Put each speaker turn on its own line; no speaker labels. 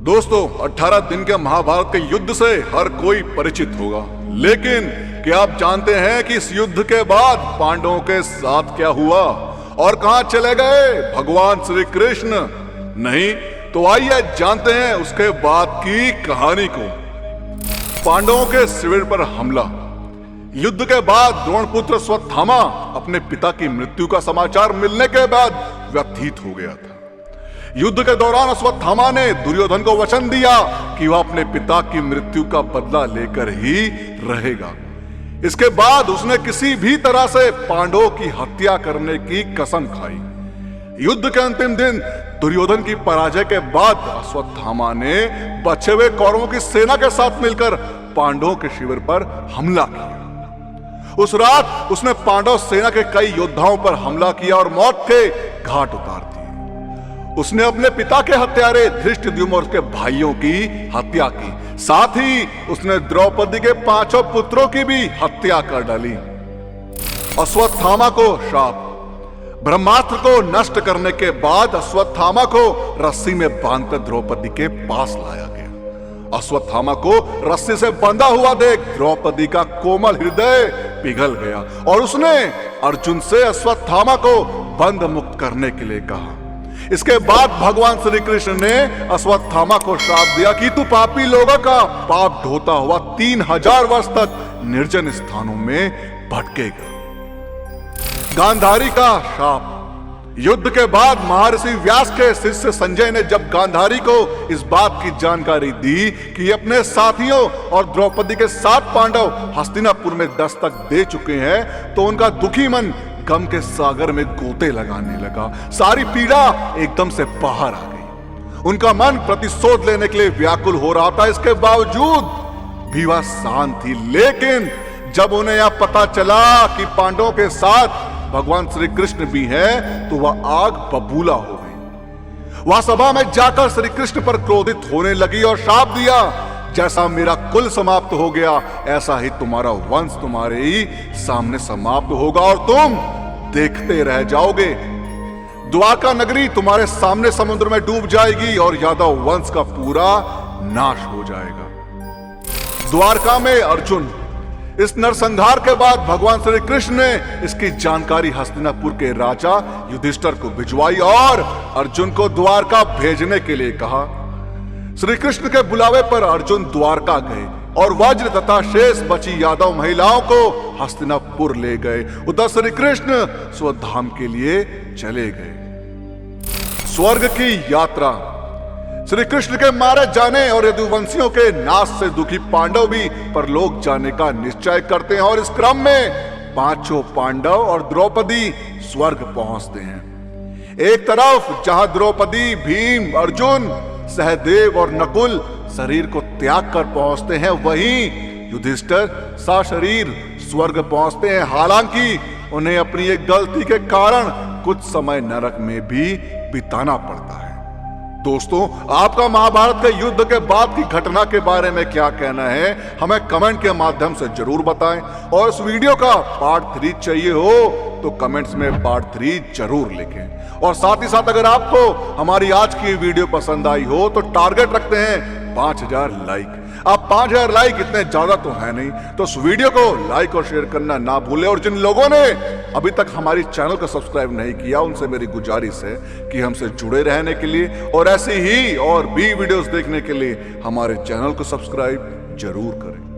दोस्तों 18 दिन के महाभारत के युद्ध से हर कोई परिचित होगा, लेकिन क्या आप जानते हैं कि इस युद्ध के बाद पांडवों के साथ क्या हुआ और कहां चले गए भगवान श्री कृष्ण? नहीं तो आइए जानते हैं उसके बाद की कहानी को। पांडवों के शिविर पर हमला। युद्ध के बाद द्रोणपुत्र अश्वत्थामा अपने पिता की मृत्यु का समाचार मिलने के बाद व्यथित हो गया था। युद्ध के दौरान अश्वत्थामा ने दुर्योधन को वचन दिया कि वह अपने पिता की मृत्यु का बदला लेकर ही रहेगा। इसके बाद उसने किसी भी तरह से पांडवों की हत्या करने की कसम खाई। युद्ध के अंतिम दिन दुर्योधन की पराजय के बाद अश्वत्थामा ने बचे हुए कौरवों की सेना के साथ मिलकर पांडवों के शिविर पर हमला किया। उस रात उसने पांडव सेना के कई योद्धाओं पर हमला किया और मौत के घाट उतार दिए। उसने अपने पिता के हत्यारे धृष्टद्युम्न और उसके भाइयों की हत्या की। साथ ही उसने द्रौपदी के 5 पुत्रों की भी हत्या कर डाली। अश्वत्थामा को श्राप। ब्रह्मास्त्र को नष्ट करने के बाद अश्वत्थामा को रस्सी में बांधकर द्रौपदी के पास लाया गया। अश्वत्थामा को रस्सी से बंधा हुआ देख द्रौपदी का कोमल हृदय पिघल गया और उसने अर्जुन से अश्वत्थामा को बंध मुक्त करने के लिए कहा। इसके बाद भगवान श्री कृष्ण ने अश्वत्थामा को श्राप दिया कि तू पापी लोगों का पाप ढोता हुआ 3000 वर्ष तक निर्जन स्थानों में भटकेगा। गांधारी का शाप। युद्ध के बाद महर्षि व्यास के शिष्य संजय ने जब गांधारी को इस बात की जानकारी दी कि अपने साथियों और द्रौपदी के 7 पांडव हस्तिनापुर में दस्तक दे चुके हैं, तो उनका दुखी मन गम के सागर में गोते लगाने लगा। सारी पीड़ा एकदम से बाहर आ गई। उनका मन प्रतिशोध लेने के लिए व्याकुल हो रहा था। इसके बावजूद भी वह शांत थी। लेकिन जब उन्हें यह पता चला कि पांडवों के साथ भगवान श्री कृष्ण भी हैं, तो वह आग बबूला हो गई। वह सभा में जाकर श्री कृष्ण पर क्रोधित होने लगी और शाप दिया, जैसा मेरा कुल समाप्त हो गया, ऐसा ही तुम्हारा वंश तुम्हारे ही सामने समाप्त होगा और तुम देखते रह जाओगे। द्वारका नगरी तुम्हारे सामने समुद्र में डूब जाएगी और यादव वंश का पूरा नाश हो जाएगा। द्वारका में अर्जुन। इस नरसंहार के बाद भगवान श्री कृष्ण ने इसकी जानकारी हस्तिनापुर के राजा युधिष्ठिर को भिजवाई और अर्जुन को द्वारका भेजने के लिए कहा। श्री कृष्ण के बुलावे पर अर्जुन द्वारका गए और वज्र तथा शेष बची यादव महिलाओं को हस्तिनापुर ले गए। उधर श्री कृष्ण स्वधाम के लिए चले गए। स्वर्ग की यात्रा। श्री कृष्ण के मारे जाने और यदुवंशियों के नाश से दुखी पांडव भी परलोक जाने का निश्चय करते हैं और इस क्रम में 5 पांडव और द्रौपदी स्वर्ग पहुंचते हैं। एक तरफ जहां द्रौपदी, भीम, अर्जुन, सहदेव और नकुल शरीर को त्याग कर पहुंचते हैं, वहीं युधिष्ठिर सशरीर स्वर्ग पहुंचते हैं। हालांकि उन्हें अपनी एक गलती के कारण कुछ समय नरक में भी बिताना पड़ता है। दोस्तों, आपका महाभारत के युद्ध के बाद की घटना के बारे में क्या कहना है, हमें कमेंट के माध्यम से जरूर बताएं। और इस वीडियो का पार्ट 3 चाहिए हो तो कमेंट्स में पार्ट 3 जरूर लिखें। और साथ ही साथ अगर आपको हमारी आज की वीडियो पसंद आई हो तो टारगेट रखते हैं 5000 लाइक। अब 5000 लाइक इतने ज्यादा तो है नहीं, तो इस वीडियो को लाइक और शेयर करना ना भूलें। और जिन लोगों ने अभी तक हमारी चैनल को सब्सक्राइब नहीं किया, उनसे मेरी गुजारिश है कि हमसे जुड़े रहने के लिए और ऐसी ही और भी वीडियोस देखने के लिए हमारे चैनल को सब्सक्राइब जरूर करें।